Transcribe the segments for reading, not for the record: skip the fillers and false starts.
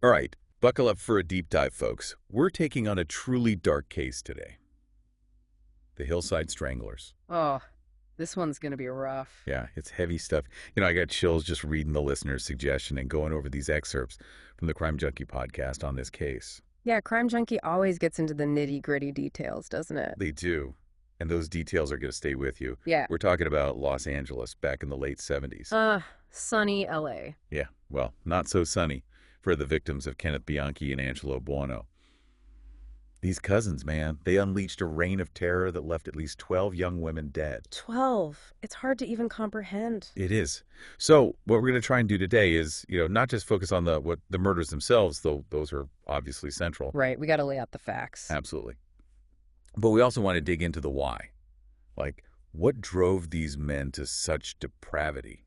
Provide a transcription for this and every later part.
All right, buckle up for a deep dive, folks. We're taking on a truly dark case today. The Hillside Stranglers. Oh, this one's gonna be rough. Yeah, it's heavy stuff. I got chills just reading the listener's suggestion and going over these excerpts from the Crime Junkie podcast on this case. Yeah, Crime Junkie always gets into the nitty-gritty details, doesn't it? They do. And those details are going to stay with you. Yeah. We're talking about Los Angeles back in the late 70s. Sunny LA. Yeah, well, not so sunny for the victims of Kenneth Bianchi and Angelo Buono. These cousins, man, they unleashed a reign of terror that left at least 12 young women dead. 12. It's hard to even comprehend. It is. So what we're going to try and do today is, not just focus on the murders themselves, though those are obviously central. Right, we got to lay out the facts. Absolutely. But we also want to dig into the why. Like, what drove these men to such depravity?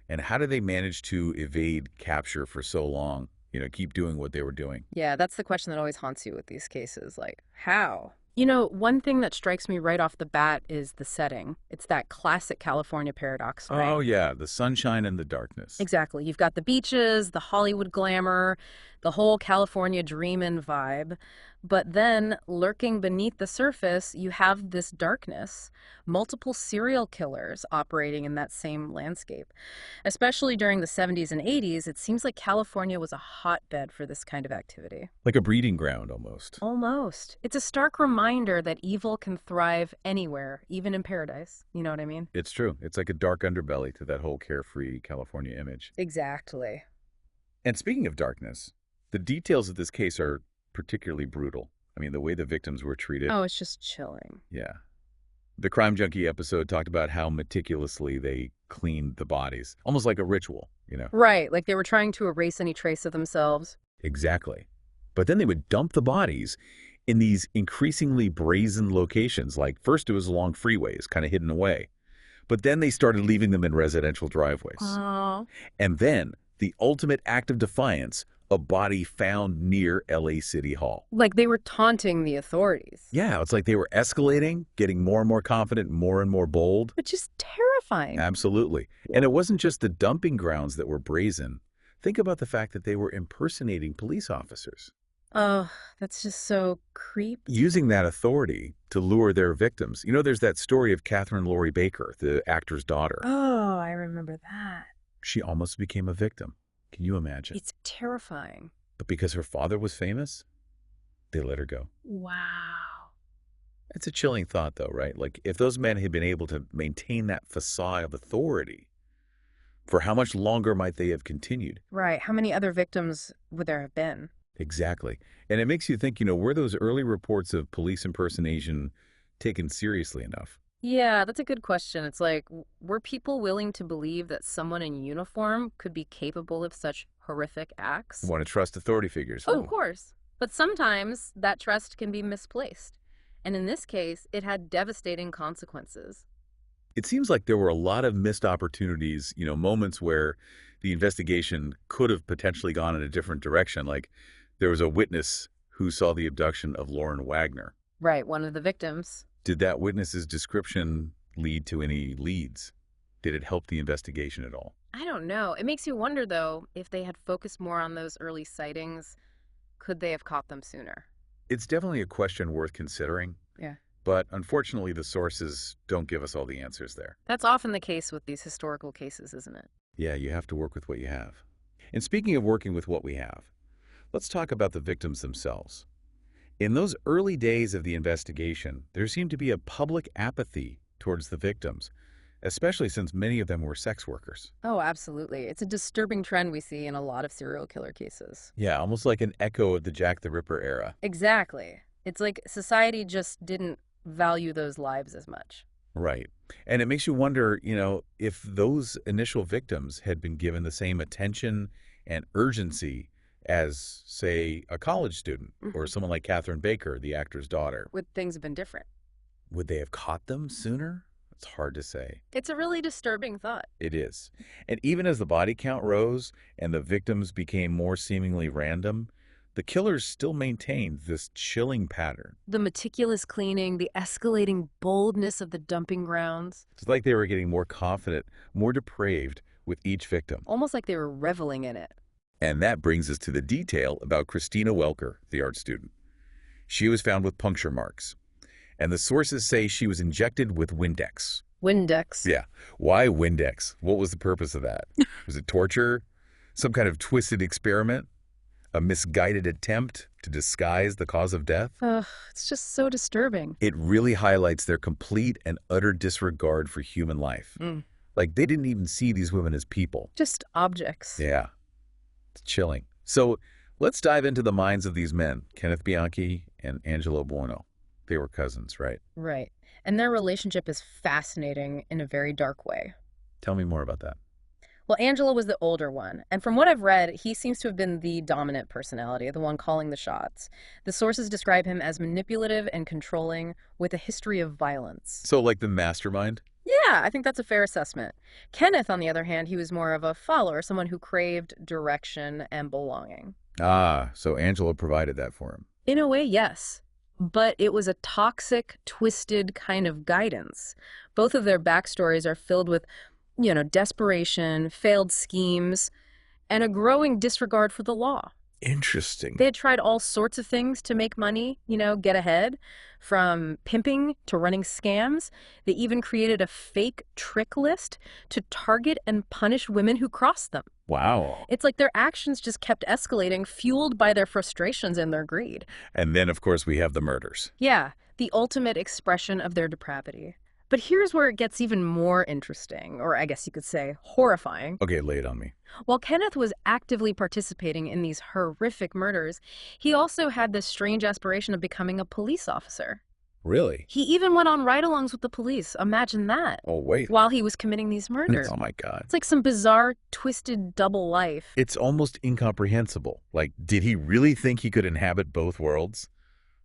And how did they manage to evade capture for so long? Keep doing what they were doing. Yeah, that's the question that always haunts you with these cases. Like, how? One thing that strikes me right off the bat is the setting. It's that classic California paradox, right? Oh, yeah, the sunshine and the darkness. Exactly. You've got the beaches, the Hollywood glamour, the whole California dreamin' vibe. But then, lurking beneath the surface, you have this darkness. Multiple serial killers operating in that same landscape. Especially during the 70s and 80s, it seems like California was a hotbed for this kind of activity. Like a breeding ground, almost. Almost. It's a stark reminder that evil can thrive anywhere, even in paradise. You know what I mean? It's true. It's like a dark underbelly to that whole carefree California image. Exactly. And speaking of darkness, the details of this case are particularly brutal. I mean, the way the victims were treated. Oh, it's just chilling. Yeah. The Crime Junkie episode talked about how meticulously they cleaned the bodies, almost like a ritual, Right, like they were trying to erase any trace of themselves. Exactly. But then they would dump the bodies in these increasingly brazen locations. Like, first it was along freeways, kind of hidden away. But then they started leaving them in residential driveways. Oh. And then, the ultimate act of defiance, a body found near LA City Hall. Like they were taunting the authorities. Yeah, it's like they were escalating, getting more and more confident, more and more bold. Which is terrifying. Absolutely. And it wasn't just the dumping grounds that were brazen. Think about the fact that they were impersonating police officers. Oh, that's just so creepy. Using that authority to lure their victims. There's that story of Catherine Laurie Baker, the actor's daughter. Oh, I remember that. She almost became a victim. Can you imagine? It's terrifying. But because her father was famous, they let her go. Wow. It's a chilling thought, though, right? Like, if those men had been able to maintain that facade of authority, for how much longer might they have continued? Right. How many other victims would there have been? Exactly. And it makes you think, were those early reports of police impersonation taken seriously enough? Yeah, that's a good question. It's like, were people willing to believe that someone in uniform could be capable of such horrific acts? Want to trust authority figures? Oh, of course. But sometimes that trust can be misplaced. And in this case, it had devastating consequences. It seems like there were a lot of missed opportunities, moments where the investigation could have potentially gone in a different direction. Like, there was a witness who saw the abduction of Lauren Wagner. Right, one of the victims. Did that witness's description lead to any leads? Did it help the investigation at all? I don't know. It makes you wonder, though, if they had focused more on those early sightings, could they have caught them sooner? It's definitely a question worth considering. Yeah. But unfortunately, the sources don't give us all the answers there. That's often the case with these historical cases, isn't it? Yeah, you have to work with what you have. And speaking of working with what we have, let's talk about the victims themselves. In those early days of the investigation, there seemed to be a public apathy towards the victims, especially since many of them were sex workers. Oh, absolutely. It's a disturbing trend we see in a lot of serial killer cases. Yeah, almost like an echo of the Jack the Ripper era. Exactly. It's like society just didn't value those lives as much. Right. And it makes you wonder, if those initial victims had been given the same attention and urgency as, say, a college student or someone like Catherine Baker, the actor's daughter. Would things have been different? Would they have caught them sooner? It's hard to say. It's a really disturbing thought. It is. And even as the body count rose and the victims became more seemingly random, the killers still maintained this chilling pattern. The meticulous cleaning, the escalating boldness of the dumping grounds. It's like they were getting more confident, more depraved with each victim. Almost like they were reveling in it. And that brings us to the detail about Christina Welker, the art student. She was found with puncture marks, and the sources say she was injected with Windex. Windex. Yeah. Why Windex? What was the purpose of that? Was it torture? Some kind of twisted experiment? A misguided attempt to disguise the cause of death? Ugh, it's just so disturbing. It really highlights their complete and utter disregard for human life. Like, they didn't even see these women as people. Just objects. Yeah. It's chilling. So let's dive into the minds of these men, Kenneth Bianchi and Angelo Buono. They were cousins, right? Right. And their relationship is fascinating in a very dark way. Tell me more about that. Well, Angelo was the older one, and from what I've read, he seems to have been the dominant personality, the one calling the shots. The sources describe him as manipulative and controlling, with a history of violence. So like the mastermind? Yeah, I think that's a fair assessment. Kenneth, on the other hand, he was more of a follower, someone who craved direction and belonging. Ah, so Angelo provided that for him. In a way, yes. But it was a toxic, twisted kind of guidance. Both of their backstories are filled with desperation, failed schemes, and a growing disregard for the law. Interesting. They had tried all sorts of things to make money, get ahead, from pimping to running scams. They even created a fake trick list to target and punish women who crossed them. Wow. It's like their actions just kept escalating, fueled by their frustrations and their greed. And then, of course, we have the murders. Yeah, the ultimate expression of their depravity. But here's where it gets even more interesting, or I guess you could say horrifying. Okay, lay it on me. While Kenneth was actively participating in these horrific murders, he also had this strange aspiration of becoming a police officer. Really? He even went on ride-alongs with the police. Imagine that. Oh, wait. While he was committing these murders. Oh, my God. It's like some bizarre, twisted double life. It's almost incomprehensible. Like, did he really think he could inhabit both worlds?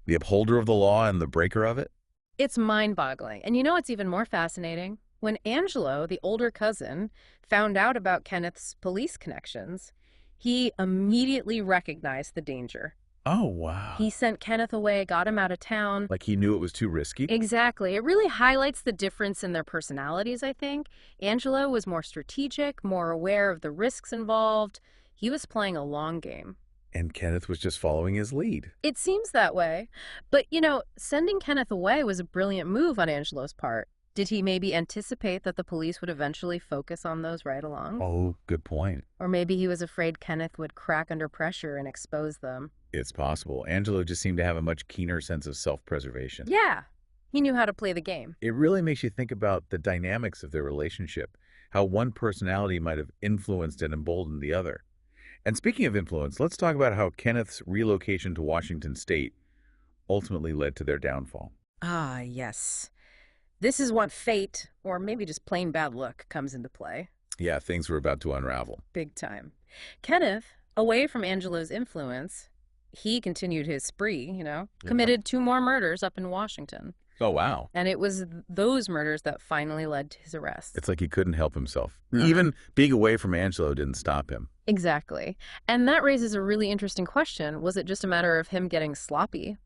The upholder of the law and the breaker of it? It's mind-boggling. And you know what's even more fascinating? When Angelo, the older cousin, found out about Kenneth's police connections, he immediately recognized the danger. Oh, wow. He sent Kenneth away, got him out of town. Like he knew it was too risky? Exactly. It really highlights the difference in their personalities, I think. Angelo was more strategic, more aware of the risks involved. He was playing a long game. And Kenneth was just following his lead. It seems that way. But, sending Kenneth away was a brilliant move on Angelo's part. Did he maybe anticipate that the police would eventually focus on those ride-alongs? Oh, good point. Or maybe he was afraid Kenneth would crack under pressure and expose them. It's possible. Angelo just seemed to have a much keener sense of self-preservation. Yeah, he knew how to play the game. It really makes you think about the dynamics of their relationship, how one personality might have influenced and emboldened the other. And speaking of influence, let's talk about how Kenneth's relocation to Washington State ultimately led to their downfall. Ah, yes. This is what fate, or maybe just plain bad luck, comes into play. Yeah, things were about to unravel. Big time. Kenneth, away from Angelo's influence, he continued his spree, committed 2 more murders up in Washington. Oh, wow. And it was those murders that finally led to his arrest. It's like he couldn't help himself. Even being away from Angelo didn't stop him. Exactly. And that raises a really interesting question. Was it just a matter of him getting sloppy?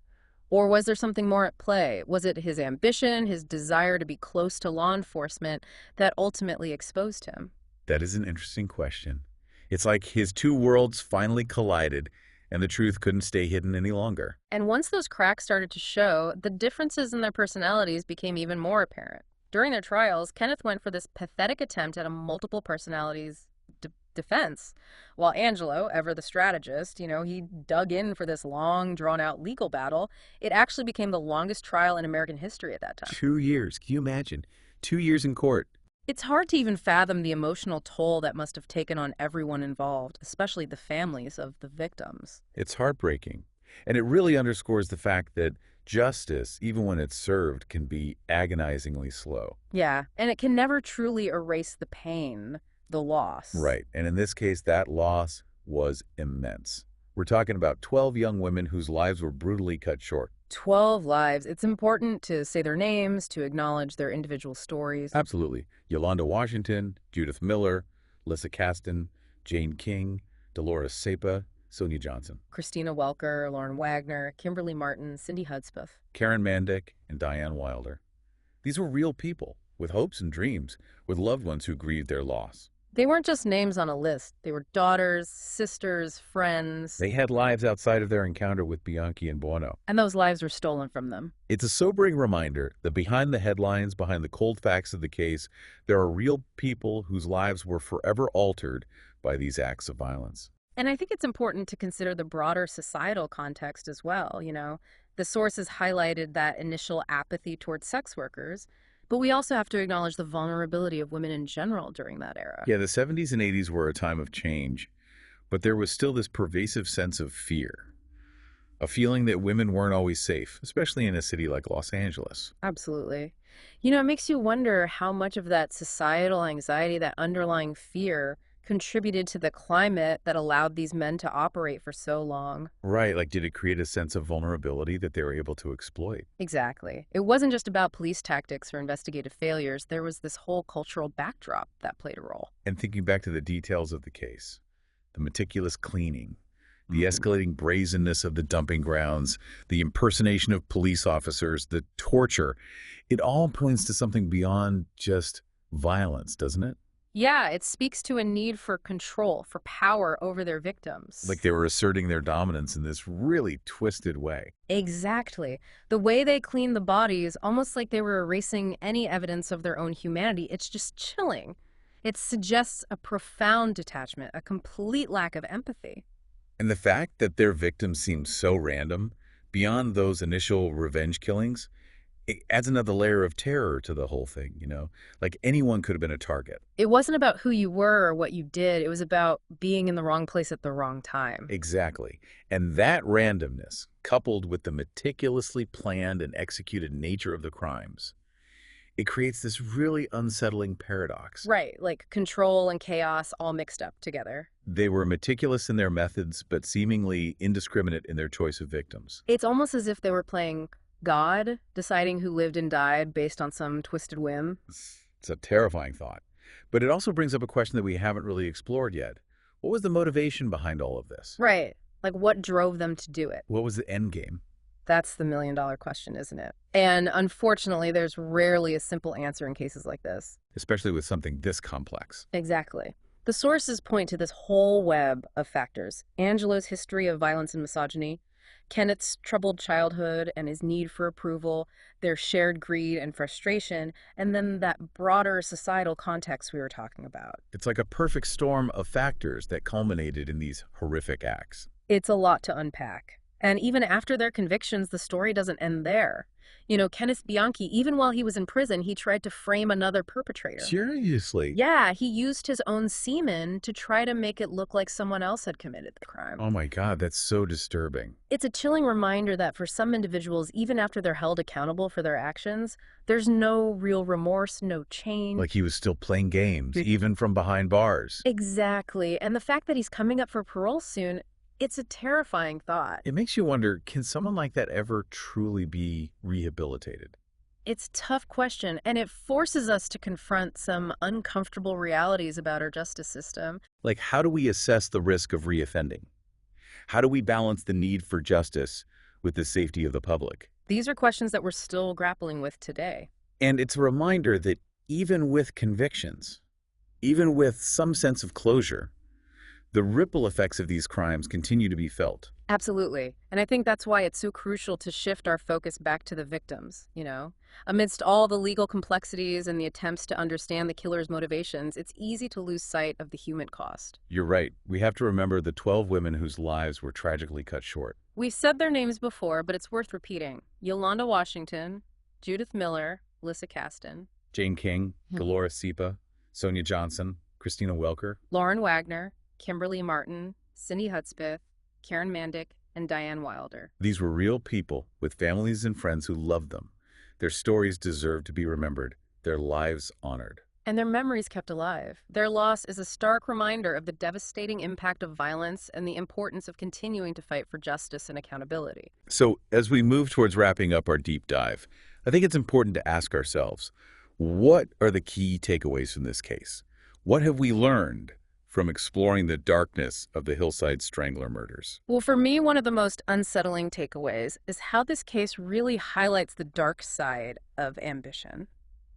Or was there something more at play? Was it his ambition, his desire to be close to law enforcement that ultimately exposed him? That is an interesting question. It's like his 2 worlds finally collided, and the truth couldn't stay hidden any longer. And once those cracks started to show, the differences in their personalities became even more apparent. During their trials, Kenneth went for this pathetic attempt at a multiple personalities defense, while Angelo, ever the strategist, he dug in for this long, drawn-out legal battle. It actually became the longest trial in American history at that time. 2 years. Can you imagine? 2 years in court. It's hard to even fathom the emotional toll that must have taken on everyone involved, especially the families of the victims. It's heartbreaking. And it really underscores the fact that justice, even when it's served, can be agonizingly slow. Yeah, and it can never truly erase the pain, the loss. Right. And in this case, that loss was immense. We're talking about 12 young women whose lives were brutally cut short. 12 lives. It's important to say their names, to acknowledge their individual stories. Absolutely. Yolanda Washington, Judith Miller, Lissa Kasten, Jane King, Dolores Cepa, Sonia Johnson, Christina Welker, Lauren Wagner, Kimberly Martin, Cindy Hudspeth, Karen Mandick, and Diane Wilder. These were real people with hopes and dreams, with loved ones who grieved their loss. They weren't just names on a list. They were daughters, sisters, friends, They had lives outside of their encounter with Bianchi and Buono. and those lives were stolen from them. It's a sobering reminder that behind the headlines, behind the cold facts of the case, there are real people whose lives were forever altered by these acts of violence. And I think it's important to consider the broader societal context as well. The sources highlighted that initial apathy towards sex workers, but we also have to acknowledge the vulnerability of women in general during that era. Yeah, the 70s and 80s were a time of change, but there was still this pervasive sense of fear, a feeling that women weren't always safe, especially in a city like Los Angeles. Absolutely. It makes you wonder how much of that societal anxiety, that underlying fear, contributed to the climate that allowed these men to operate for so long. Right, like did it create a sense of vulnerability that they were able to exploit? Exactly. It wasn't just about police tactics or investigative failures. There was this whole cultural backdrop that played a role. And thinking back to the details of the case, the meticulous cleaning, the escalating brazenness of the dumping grounds, the impersonation of police officers, the torture, it all points to something beyond just violence, doesn't it? Yeah, it speaks to a need for control, for power over their victims. Like they were asserting their dominance in this really twisted way. Exactly. The way they clean the bodies, almost like they were erasing any evidence of their own humanity, it's just chilling. It suggests a profound detachment, a complete lack of empathy. And the fact that their victims seemed so random, beyond those initial revenge killings, it adds another layer of terror to the whole thing. Like anyone could have been a target. It wasn't about who you were or what you did. It was about being in the wrong place at the wrong time. Exactly. And that randomness, coupled with the meticulously planned and executed nature of the crimes, it creates this really unsettling paradox. Right, like control and chaos all mixed up together. They were meticulous in their methods, but seemingly indiscriminate in their choice of victims. It's almost as if they were playing God, deciding who lived and died based on some twisted whim. It's a terrifying thought. But it also brings up a question that we haven't really explored yet. What was the motivation behind all of this? Right, like what drove them to do it? What was the end game? That's the million-dollar question, isn't it? And unfortunately, there's rarely a simple answer in cases like this. Especially with something this complex. Exactly. The sources point to this whole web of factors. Angelo's history of violence and misogyny, Kenneth's troubled childhood and his need for approval, their shared greed and frustration, and then that broader societal context we were talking about. It's like a perfect storm of factors that culminated in these horrific acts. It's a lot to unpack. And even after their convictions, the story doesn't end there. Kenneth Bianchi, even while he was in prison, he tried to frame another perpetrator. Seriously? Yeah, he used his own semen to try to make it look like someone else had committed the crime. Oh my God, that's so disturbing. It's a chilling reminder that for some individuals, even after they're held accountable for their actions, there's no real remorse, no change. Like he was still playing games, even from behind bars. Exactly. And the fact that he's coming up for parole soon, it's a terrifying thought. It makes you wonder, can someone like that ever truly be rehabilitated? It's a tough question, and it forces us to confront some uncomfortable realities about our justice system. Like, how do we assess the risk of reoffending? How do we balance the need for justice with the safety of the public? These are questions that we're still grappling with today. And it's a reminder that even with convictions, even with some sense of closure, the ripple effects of these crimes continue to be felt. Absolutely. And I think that's why it's so crucial to shift our focus back to the victims, Amidst all the legal complexities and the attempts to understand the killer's motivations, it's easy to lose sight of the human cost. You're right. We have to remember the 12 women whose lives were tragically cut short. We've said their names before, but it's worth repeating. Yolanda Washington, Judith Miller, Lissa Kasten, Jane King, Dolores Sipa, Sonia Johnson, Christina Welker, Lauren Wagner, Kimberly Martin, Cindy Hudspeth, Karen Mandick, and Diane Wilder. These were real people with families and friends who loved them. Their stories deserve to be remembered, their lives honored. And their memories kept alive. Their loss is a stark reminder of the devastating impact of violence and the importance of continuing to fight for justice and accountability. So, as we move towards wrapping up our deep dive, I think it's important to ask ourselves, what are the key takeaways from this case? What have we learned from exploring the darkness of the Hillside Strangler murders? Well, for me, one of the most unsettling takeaways is how this case really highlights the dark side of ambition.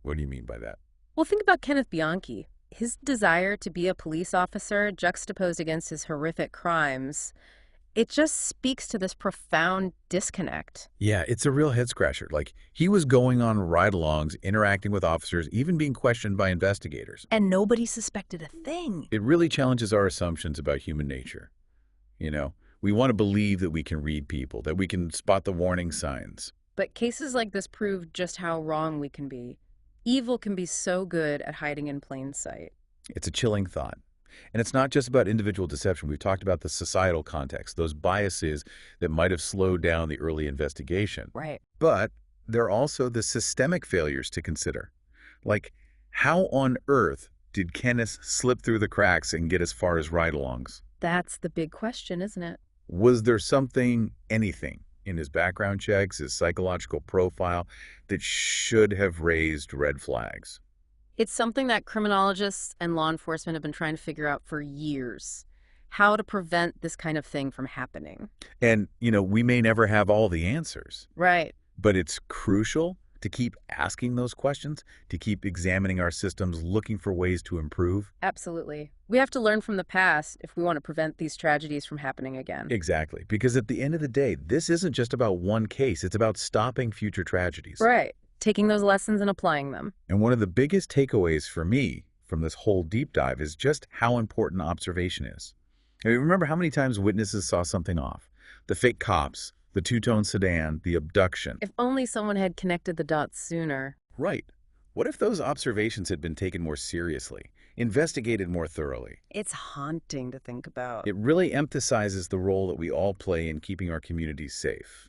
What do you mean by that? Well, think about Kenneth Bianchi. His desire to be a police officer juxtaposed against his horrific crimes, it just speaks to this profound disconnect. Yeah, it's a real head-scratcher. Like, he was going on ride-alongs, interacting with officers, even being questioned by investigators. And nobody suspected a thing. It really challenges our assumptions about human nature. We want to believe that we can read people, that we can spot the warning signs. But cases like this prove just how wrong we can be. Evil can be so good at hiding in plain sight. It's a chilling thought. And it's not just about individual deception. We've talked about the societal context, those biases that might have slowed down the early investigation. Right. But there are also the systemic failures to consider. Like, how on earth did Kenneth slip through the cracks and get as far as ride-alongs? That's the big question, isn't it? Was there anything in his background checks, his psychological profile, that should have raised red flags? It's something that criminologists and law enforcement have been trying to figure out for years. How to prevent this kind of thing from happening. And, we may never have all the answers. Right. But it's crucial to keep asking those questions, to keep examining our systems, looking for ways to improve. Absolutely. We have to learn from the past if we want to prevent these tragedies from happening again. Exactly. Because at the end of the day, this isn't just about one case. It's about stopping future tragedies. Right. Taking those lessons and applying them. And one of the biggest takeaways for me from this whole deep dive is just how important observation is. Remember how many times witnesses saw something off? The fake cops, the two-tone sedan, the abduction. If only someone had connected the dots sooner. Right. What if those observations had been taken more seriously, investigated more thoroughly? It's haunting to think about. It really emphasizes the role that we all play in keeping our communities safe.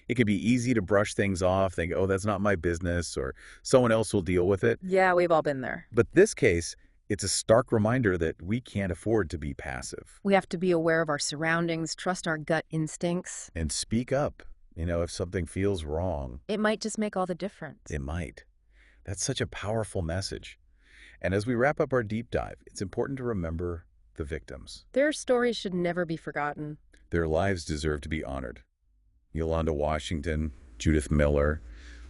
It can be easy to brush things off, think, oh, that's not my business, or someone else will deal with it. Yeah, we've all been there. But this case, it's a stark reminder that we can't afford to be passive. We have to be aware of our surroundings, trust our gut instincts. And speak up, if something feels wrong. It might just make all the difference. It might. That's such a powerful message. And as we wrap up our deep dive, it's important to remember the victims. Their stories should never be forgotten. Their lives deserve to be honored. Yolanda Washington, Judith Miller,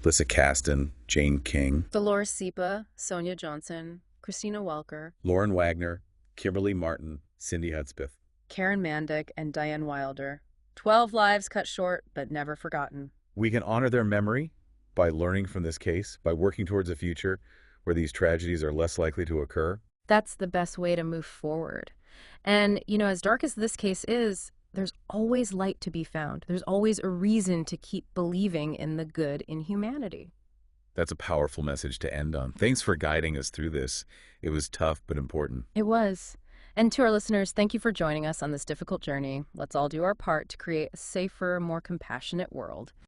Lissa Kasten, Jane King, Dolores Sipa, Sonia Johnson, Christina Welker, Lauren Wagner, Kimberly Martin, Cindy Hudspeth, Karen Mandick, and Diane Wilder. 12 lives cut short, but never forgotten. We can honor their memory by learning from this case, by working towards a future where these tragedies are less likely to occur. That's the best way to move forward. And, as dark as this case is, there's always light to be found. There's always a reason to keep believing in the good in humanity. That's a powerful message to end on. Thanks for guiding us through this. It was tough but important. It was. And to our listeners, thank you for joining us on this difficult journey. Let's all do our part to create a safer, more compassionate world.